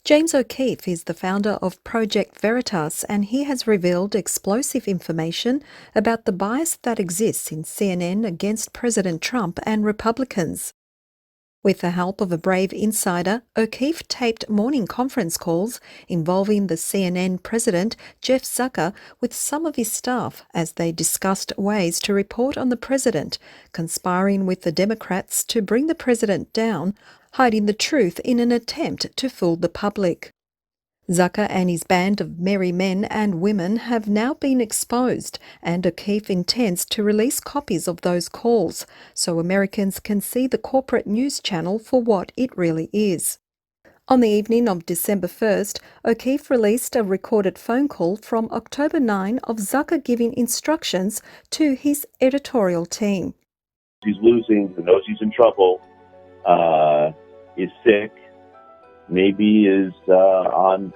James O'Keefe is the founder of Project Veritas, and he has revealed explosive information about the bias that exists in CNN against President Trump and Republicans. With the help of a brave insider, O'Keefe taped morning conference calls involving the CNN president, Jeff Zucker, with some of his staff as they discussed ways to report on the president, conspiring with the Democrats to bring the president down, hiding the truth in an attempt to fool the public. Zucker and his band of merry men and women have now been exposed, and O'Keefe intends to release copies of those calls so Americans can see the corporate news channel for what it really is. On the evening of December 1st, O'Keefe released a recorded phone call from October 9 of Zucker giving instructions to his editorial team. He's losing, he knows he's in trouble, is sick, maybe is on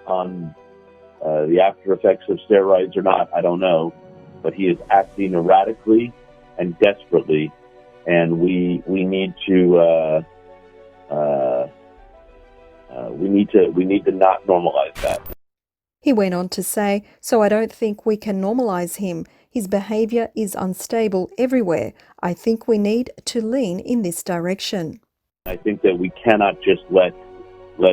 the after effects of steroids or not, I don't know, but he is acting erratically and desperately, and we need to not normalize that. He went on to say, "So I don't think we can normalize him. His behaviour is unstable everywhere. I think we need to lean in this direction." I think that we cannot just let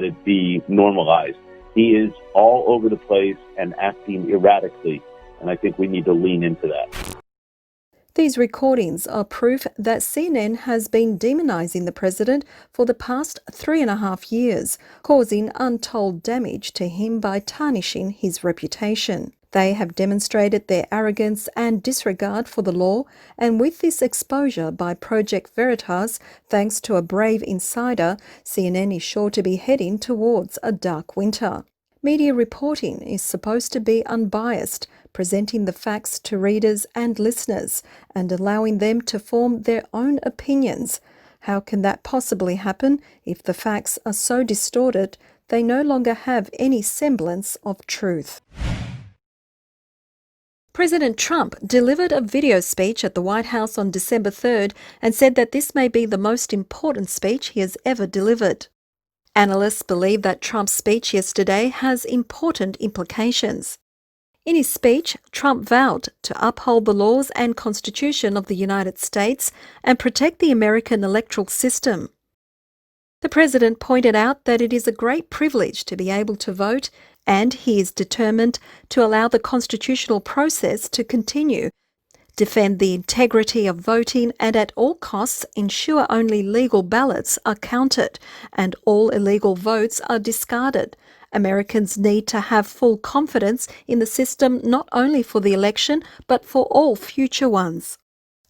it be normalized. He is all over the place and acting erratically, and I think we need to lean into that. These recordings are proof that CNN has been demonizing the president for the past 3.5 years, causing untold damage to him by tarnishing his reputation. They have demonstrated their arrogance and disregard for the law, and with this exposure by Project Veritas, thanks to a brave insider, CNN is sure to be heading towards a dark winter. Media reporting is supposed to be unbiased, presenting the facts to readers and listeners, and allowing them to form their own opinions. How can that possibly happen if the facts are so distorted they no longer have any semblance of truth? President Trump delivered a video speech at the White House on December 3rd and said that this may be the most important speech he has ever delivered. Analysts believe that Trump's speech yesterday has important implications. In his speech, Trump vowed to uphold the laws and Constitution of the United States and protect the American electoral system. The president pointed out that it is a great privilege to be able to vote, and he is determined to allow the constitutional process to continue, defend the integrity of voting, and at all costs ensure only legal ballots are counted and all illegal votes are discarded. Americans need to have full confidence in the system not only for the election but for all future ones.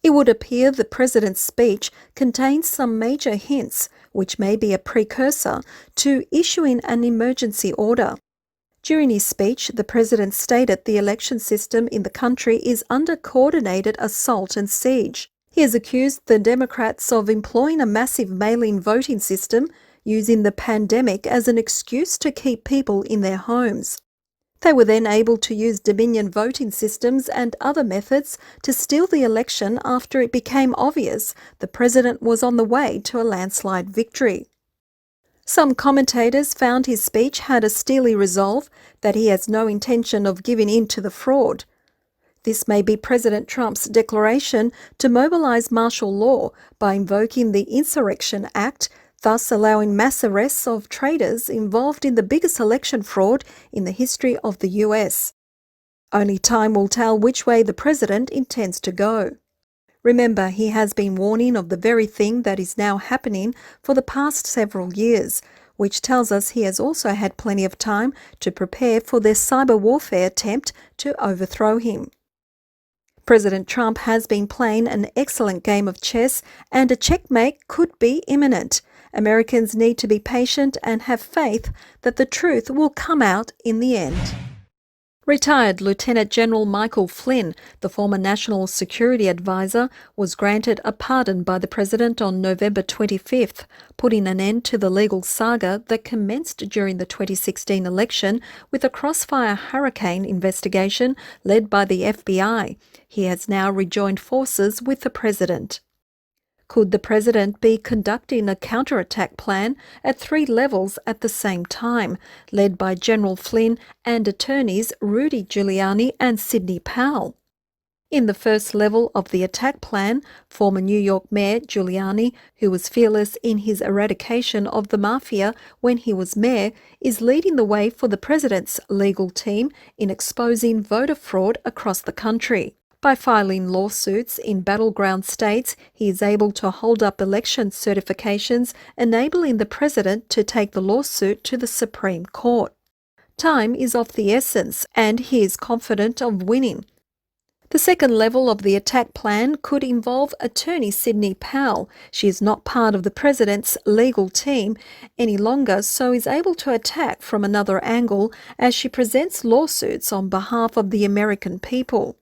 It would appear the president's speech contains some major hints, which may be a precursor to issuing an emergency order. During his speech, the president stated the election system in the country is under coordinated assault and siege. He has accused the Democrats of employing a massive mail-in voting system, using the pandemic as an excuse to keep people in their homes. They were then able to use Dominion voting systems and other methods to steal the election after it became obvious the president was on the way to a landslide victory. Some commentators found his speech had a steely resolve, that he has no intention of giving in to the fraud. This may be President Trump's declaration to mobilise martial law by invoking the Insurrection Act, thus allowing mass arrests of traitors involved in the biggest election fraud in the history of the US. Only time will tell which way the president intends to go. Remember, he has been warning of the very thing that is now happening for the past several years, which tells us he has also had plenty of time to prepare for their cyber warfare attempt to overthrow him. President Trump has been playing an excellent game of chess, and a checkmate could be imminent. Americans need to be patient and have faith that the truth will come out in the end. Retired Lieutenant General Michael Flynn, the former National Security Advisor, was granted a pardon by the President on November 25th, putting an end to the legal saga that commenced during the 2016 election with a crossfire hurricane investigation led by the FBI. He has now rejoined forces with the President. Could the president be conducting a counterattack plan at 3 levels at the same time, led by General Flynn and attorneys Rudy Giuliani and Sidney Powell? In the first level of the attack plan, former New York Mayor Giuliani, who was fearless in his eradication of the mafia when he was mayor, is leading the way for the president's legal team in exposing voter fraud across the country. By filing lawsuits in battleground states, he is able to hold up election certifications, enabling the president to take the lawsuit to the Supreme Court. Time is of the essence, and he is confident of winning. The second level of the attack plan could involve attorney Sidney Powell. She is not part of the president's legal team any longer, so is able to attack from another angle as she presents lawsuits on behalf of the American people.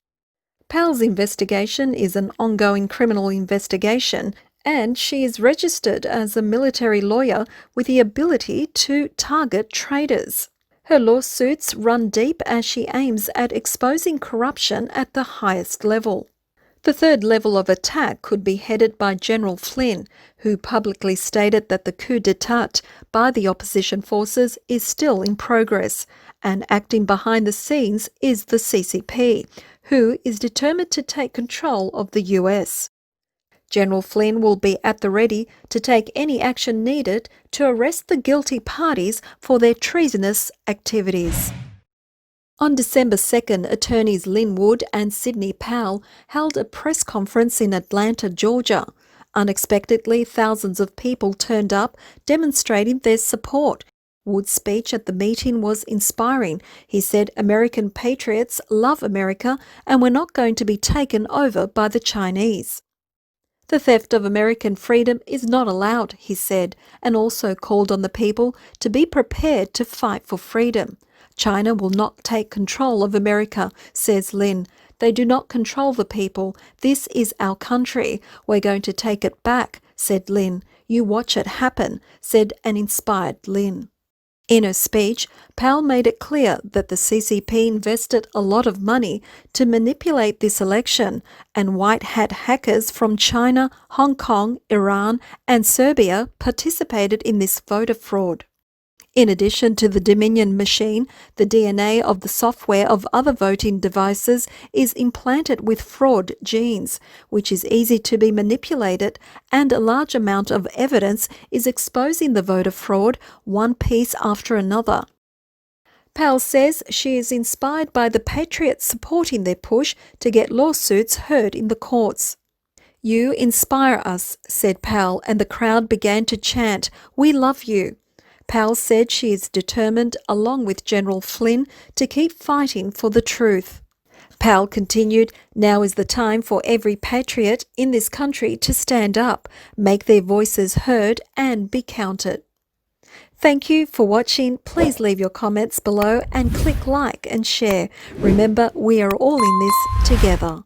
Powell's investigation is an ongoing criminal investigation, and she is registered as a military lawyer with the ability to target traitors. Her lawsuits run deep as she aims at exposing corruption at the highest level. The third level of attack could be headed by General Flynn, who publicly stated that the coup d'etat by the opposition forces is still in progress, and acting behind the scenes is the CCP, who is determined to take control of the US. General Flynn will be at the ready to take any action needed to arrest the guilty parties for their treasonous activities. On December 2nd, attorneys Lynn Wood and Sidney Powell held a press conference in Atlanta, Georgia. Unexpectedly, thousands of people turned up, demonstrating their support. Wood's speech at the meeting was inspiring. He said American patriots love America and we're not going to be taken over by the Chinese. The theft of American freedom is not allowed, he said, and also called on the people to be prepared to fight for freedom. China will not take control of America, says Lynn. They do not control the people. This is our country. We're going to take it back, said Lynn. You watch it happen, said an inspired Lynn. In her speech, Powell made it clear that the CCP invested a lot of money to manipulate this election, and white hat hackers from China, Hong Kong, Iran, and Serbia participated in this voter fraud. In addition to the Dominion machine, the DNA of the software of other voting devices is implanted with fraud genes, which is easy to be manipulated, and a large amount of evidence is exposing the voter fraud, one piece after another. Powell says she is inspired by the patriots supporting their push to get lawsuits heard in the courts. You inspire us, said Powell, and the crowd began to chant, "We love you." Powell said she is determined, along with General Flynn, to keep fighting for the truth. Powell continued, "Now is the time for every patriot in this country to stand up, make their voices heard, and be counted." Thank you for watching. Please leave your comments below and click like and share. Remember, we are all in this together.